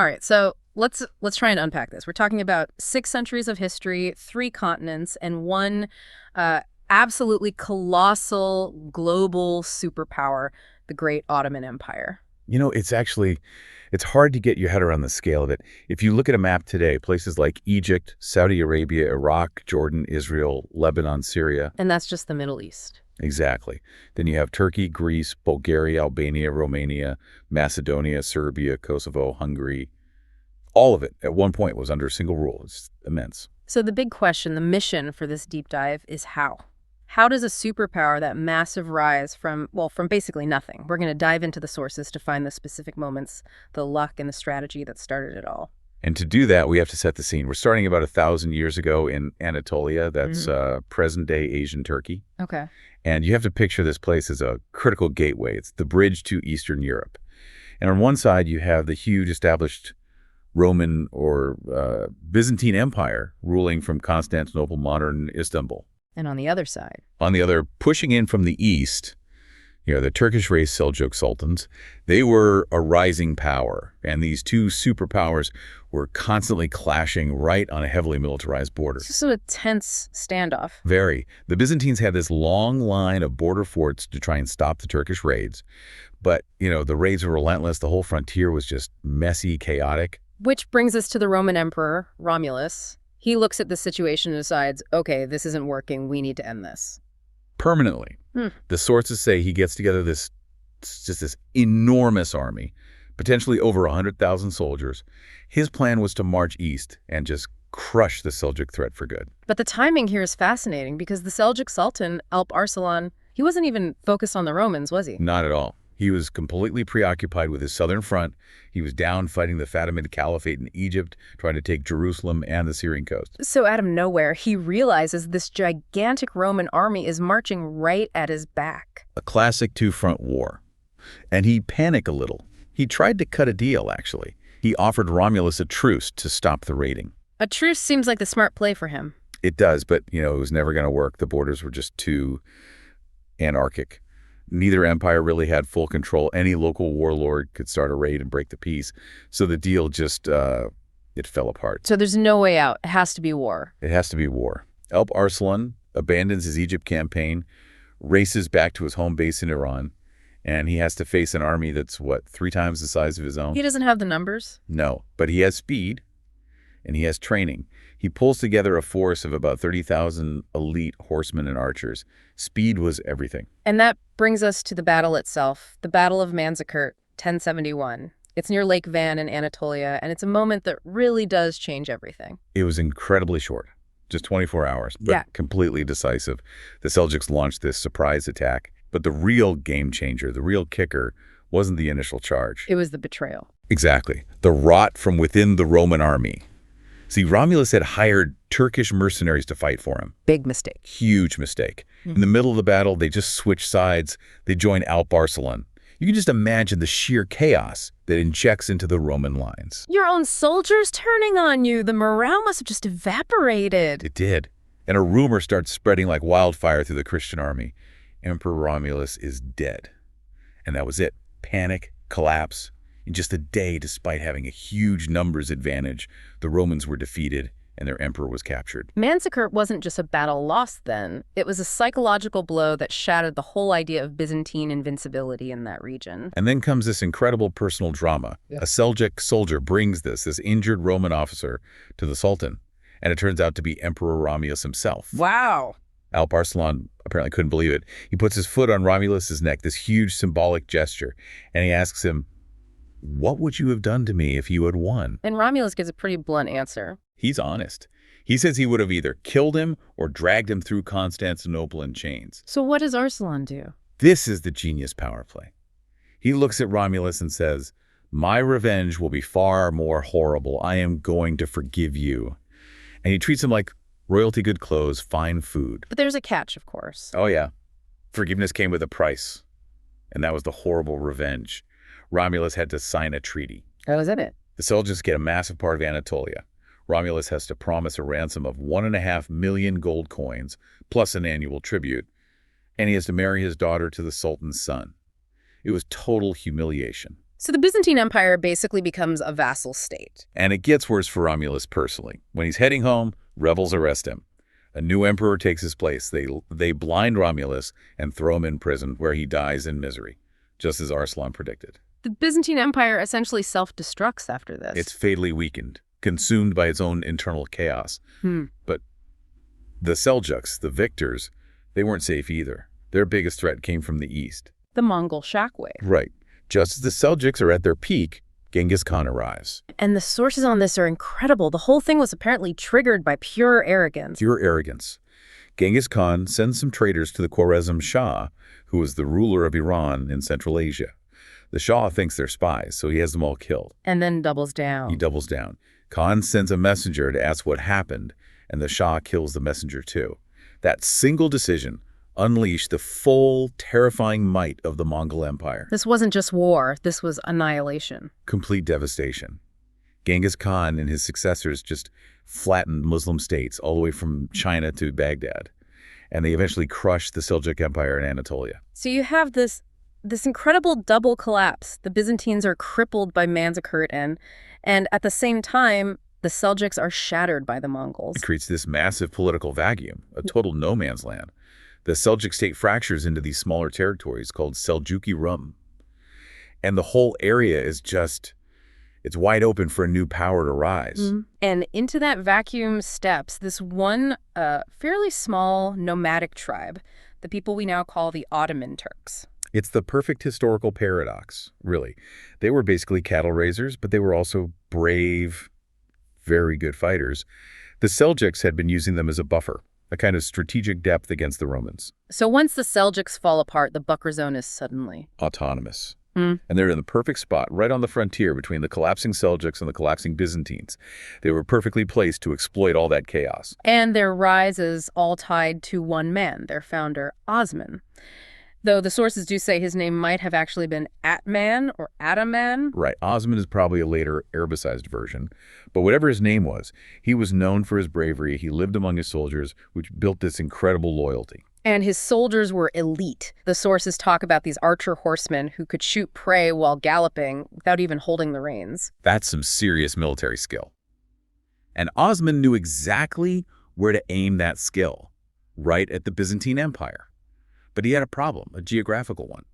All right, so let's try and unpack this. We're talking about 6 centuries of history, 3 continents, and one absolutely colossal global superpower, the Great Ottoman Empire. It's hard to get your head around the scale of it. If you look at a map today, places like Egypt, Saudi Arabia, Iraq, Jordan, Israel, Lebanon, Syria. And that's just the Middle East. Exactly. Then you have Turkey, Greece, Bulgaria, Albania, Romania, Macedonia, Serbia, Kosovo, Hungary. All of it at one point was under a single rule. It's immense. So the big question, the mission for this deep dive is how? How does a superpower, that massive rise from basically nothing? We're going to dive into the sources to find the specific moments, the luck, and the strategy that started it all. And to do that, we have to set the scene. We're starting about 1,000 years ago in Anatolia. That's present-day Asian Turkey. Okay. And you have to picture this place as a critical gateway. It's the bridge to Eastern Europe. And on one side, you have the huge established Roman or Byzantine Empire ruling from Constantinople, modern Istanbul. And on the other side? On the other, pushing in from the east, the Turkish-raised Seljuk sultans, they were a rising power. And these two superpowers were constantly clashing right on a heavily militarized border. It's just a tense standoff. Very. The Byzantines had this long line of border forts to try and stop the Turkish raids. But, the raids were relentless. The whole frontier was just messy, chaotic. Which brings us to the Roman emperor, Romulus. He looks at the situation and decides, okay, this isn't working. We need to end this. Permanently. The sources say he gets together this enormous army, potentially over 100,000 soldiers. His plan was to march east and just crush the Seljuk threat for good. But the timing here is fascinating because the Seljuk Sultan, Alp Arslan, he wasn't even focused on the Romans, was he? Not at all. He was completely preoccupied with his southern front. He was down fighting the Fatimid Caliphate in Egypt, trying to take Jerusalem and the Syrian coast. So out of nowhere, he realizes this gigantic Roman army is marching right at his back. A classic two-front war. And he panicked a little. He tried to cut a deal, actually. He offered Romulus a truce to stop the raiding. A truce seems like the smart play for him. It does, but, it was never going to work. The borders were just too anarchic. Neither empire really had full control. Any local warlord could start a raid and break the peace. So the deal just, it fell apart. So there's no way out. It has to be war. It has to be war. Alp Arslan abandons his Egypt campaign, races back to his home base in Iran, and he has to face an army that's, 3 times the size of his own? He doesn't have the numbers? No, but he has speed, and he has training. He pulls together a force of about 30,000 elite horsemen and archers. Speed was everything. And that brings us to the battle itself, the Battle of Manzikert, 1071. It's near Lake Van in Anatolia, and it's a moment that really does change everything. It was incredibly short, just 24 hours, but completely decisive. The Seljuks launched this surprise attack, but the real game changer, the real kicker, wasn't the initial charge. It was the betrayal. Exactly. The rot from within the Roman army. See, Romulus had hired Turkish mercenaries to fight for him. Big mistake. Huge mistake. In the middle of the battle, they just switched sides. They joined Alp Arslan. You can just imagine the sheer chaos that injects into the Roman lines. Your own soldiers turning on you. The morale must have just evaporated. It did. And a rumor starts spreading like wildfire through the Christian army. Emperor Romulus is dead. And that was it. Panic, collapse. In just a day, despite having a huge numbers advantage, the Romans were defeated and their emperor was captured. Manzikert wasn't just a battle lost then. It was a psychological blow that shattered the whole idea of Byzantine invincibility in that region. And then comes this incredible personal drama. A Seljuk soldier brings this injured Roman officer to the Sultan, and it turns out to be Emperor Romulus himself. Wow. Alp Arslan apparently couldn't believe it. He puts his foot on Romulus's neck, this huge symbolic gesture, and he asks him, "What would you have done to me if you had won?" And Romulus gives a pretty blunt answer. He's honest. He says he would have either killed him or dragged him through Constantinople in chains. So what does Arslan do? This is the genius power play. He looks at Romulus and says, "My revenge will be far more horrible. I am going to forgive you." And he treats him like royalty, good clothes, fine food. But there's a catch, of course. Oh, yeah. Forgiveness came with a price. And that was the horrible revenge. Romulus had to sign a treaty. Oh, is that it? The Seljuks get a massive part of Anatolia. Romulus has to promise a ransom of 1.5 million gold coins, plus an annual tribute, and he has to marry his daughter to the Sultan's son. It was total humiliation. So the Byzantine Empire basically becomes a vassal state. And it gets worse for Romulus personally. When he's heading home, rebels arrest him. A new emperor takes his place. They blind Romulus and throw him in prison, where he dies in misery, just as Arslan predicted. The Byzantine Empire essentially self-destructs after this. It's fatally weakened, consumed by its own internal chaos. But the Seljuks, the victors, they weren't safe either. Their biggest threat came from the east. The Mongol shockwave. Right. Just as the Seljuks are at their peak, Genghis Khan arrives. And the sources on this are incredible. The whole thing was apparently triggered by pure arrogance. Pure arrogance. Genghis Khan sends some traders to the Khwarezm Shah, who was the ruler of Iran in Central Asia. The Shah thinks they're spies, so he has them all killed. And then doubles down. He doubles down. Khan sends a messenger to ask what happened, and the Shah kills the messenger too. That single decision unleashed the full, terrifying might of the Mongol Empire. This wasn't just war. This was annihilation. Complete devastation. Genghis Khan and his successors just flattened Muslim states all the way from China to Baghdad, and they eventually crushed the Seljuk Empire in Anatolia. So you have this incredible double collapse. The Byzantines are crippled by Manzikert, and at the same time, the Seljuks are shattered by the Mongols. It creates this massive political vacuum, a total no man's land. The Seljuk state fractures into these smaller territories called Seljuki Rum. And the whole area is it's wide open for a new power to rise. And into that vacuum steps this one fairly small nomadic tribe, the people we now call the Ottoman Turks. It's the perfect historical paradox, really. They were basically cattle raisers, but they were also brave, very good fighters. The Seljuks had been using them as a buffer, a kind of strategic depth against the Romans. So once the Seljuks fall apart, the Buffer Zone is suddenly autonomous. And they're in the perfect spot, right on the frontier between the collapsing Seljuks and the collapsing Byzantines. They were perfectly placed to exploit all that chaos. And their rise is all tied to one man, their founder, Osman. Though the sources do say his name might have actually been Atman or Ataman. Right. Osman is probably a later Arabicized version. But whatever his name was, he was known for his bravery. He lived among his soldiers, which built this incredible loyalty. And his soldiers were elite. The sources talk about these archer horsemen who could shoot prey while galloping without even holding the reins. That's some serious military skill. And Osman knew exactly where to aim that skill, right at the Byzantine Empire. But he had a problem, a geographical one.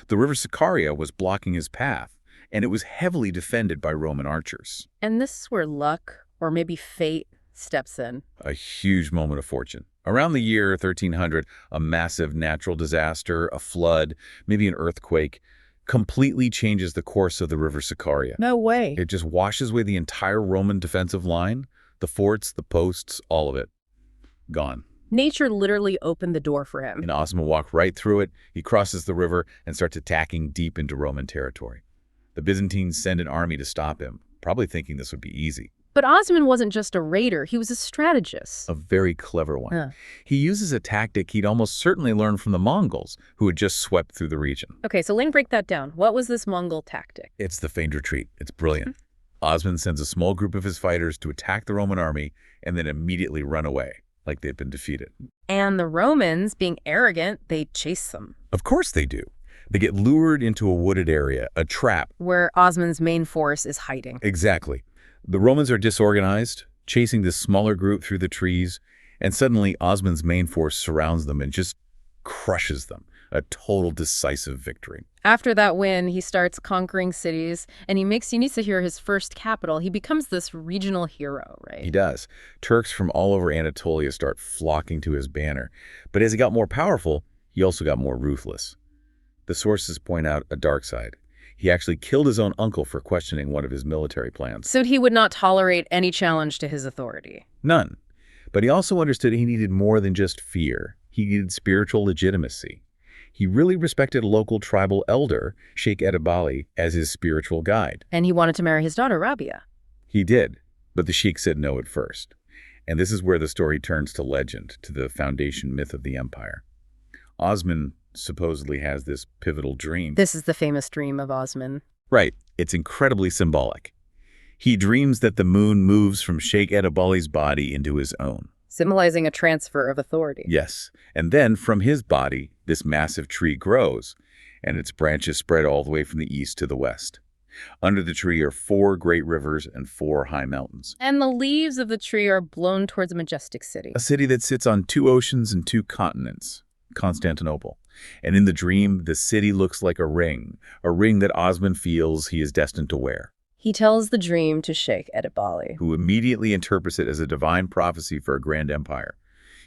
The river Sakarya was blocking his path, and it was heavily defended by Roman archers. And this is where luck, or maybe fate, steps in. A huge moment of fortune. Around the year 1300, a massive natural disaster, a flood, maybe an earthquake, completely changes the course of the river Sakarya. No way. It just washes away the entire Roman defensive line, the forts, the posts, all of it. Gone. Nature literally opened the door for him. And Osman walked right through it. He crosses the river and starts attacking deep into Roman territory. The Byzantines send an army to stop him, probably thinking this would be easy. But Osman wasn't just a raider, he was a strategist. A very clever one. He uses a tactic he'd almost certainly learned from the Mongols, who had just swept through the region. Okay, so break that down. What was this Mongol tactic? It's the feigned retreat. It's brilliant. Osman sends a small group of his fighters to attack the Roman army and then immediately run away, like they'd been defeated. And the Romans, being arrogant, they chase them. Of course they do. They get lured into a wooded area, a trap. Where Osman's main force is hiding. Exactly. The Romans are disorganized, chasing this smaller group through the trees, and suddenly Osman's main force surrounds them and just crushes them. A total decisive victory. After that win, he starts conquering cities, and he needs to hear his first capital. He becomes this regional hero, right? He does. Turks from all over Anatolia start flocking to his banner. But as he got more powerful, he also got more ruthless. The sources point out a dark side. He actually killed his own uncle for questioning one of his military plans. So he would not tolerate any challenge to his authority. None. But he also understood he needed more than just fear. He needed spiritual legitimacy. He really respected a local tribal elder, Sheikh Edebali, as his spiritual guide. And he wanted to marry his daughter, Rabia. He did, but the sheikh said no at first. And this is where the story turns to legend, to the foundation myth of the empire. Osman supposedly has this pivotal dream. This is the famous dream of Osman. Right. It's incredibly symbolic. He dreams that the moon moves from Sheikh Edebali's body into his own. Symbolizing a transfer of authority. Yes. And then from his body, this massive tree grows. and its branches spread all the way from the east to the west. Under the tree are 4 great rivers and 4 high mountains. And the leaves of the tree are blown towards a majestic city. A city that sits on 2 oceans and 2 continents, Constantinople. And in the dream, the city looks like a ring that Osman feels he is destined to wear. He tells the dream to Sheikh Edebali, Who immediately interprets it as a divine prophecy for a grand empire.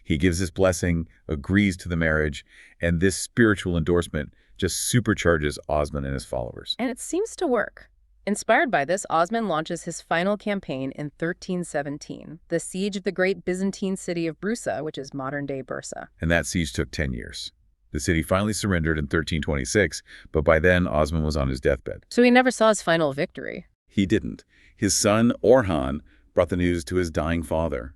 He gives his blessing, agrees to the marriage, and this spiritual endorsement just supercharges Osman and his followers. And it seems to work. Inspired by this, Osman launches his final campaign in 1317, the siege of the great Byzantine city of Brusa, which is modern-day Bursa. And that siege took 10 years. The city finally surrendered in 1326, but by then Osman was on his deathbed. So he never saw his final victory. He didn't. His son, Orhan, brought the news to his dying father.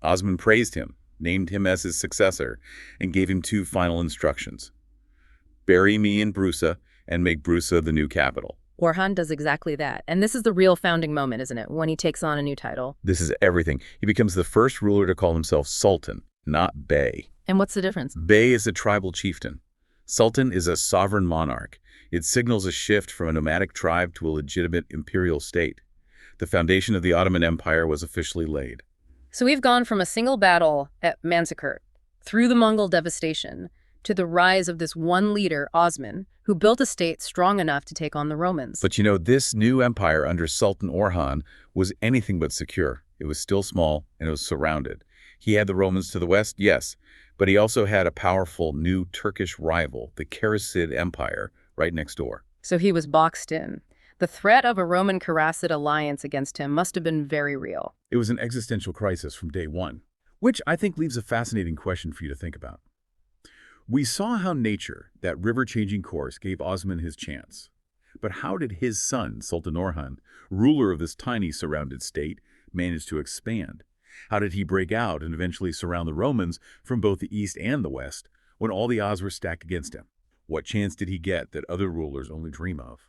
Osman praised him, named him as his successor, and gave him 2 final instructions. Bury me in Brusa and make Brusa the new capital. Orhan does exactly that. And this is the real founding moment, isn't it, when he takes on a new title? This is everything. He becomes the first ruler to call himself Sultan, not Bey. And what's the difference? Bey is a tribal chieftain. Sultan is a sovereign monarch. It signals a shift from a nomadic tribe to a legitimate imperial state. The foundation of the Ottoman Empire was officially laid. So we've gone from a single battle at Manzikert, through the Mongol devastation, to the rise of this one leader, Osman, who built a state strong enough to take on the Romans. But you know, this new empire under Sultan Orhan was anything but secure. It was still small, and it was surrounded. He had the Romans to the west, yes, but he also had a powerful new Turkish rival, the Karasid Empire, right next door. So he was boxed in. The threat of a Roman-Karasid alliance against him must have been very real. It was an existential crisis from day one, which I think leaves a fascinating question for you to think about. We saw how nature, that river-changing course, gave Osman his chance. But how did his son, Sultan Orhan, ruler of this tiny surrounded state, manage to expand? How did he break out and eventually surround the Romans from both the east and the west when all the odds were stacked against him? What chance did he get that other rulers only dream of?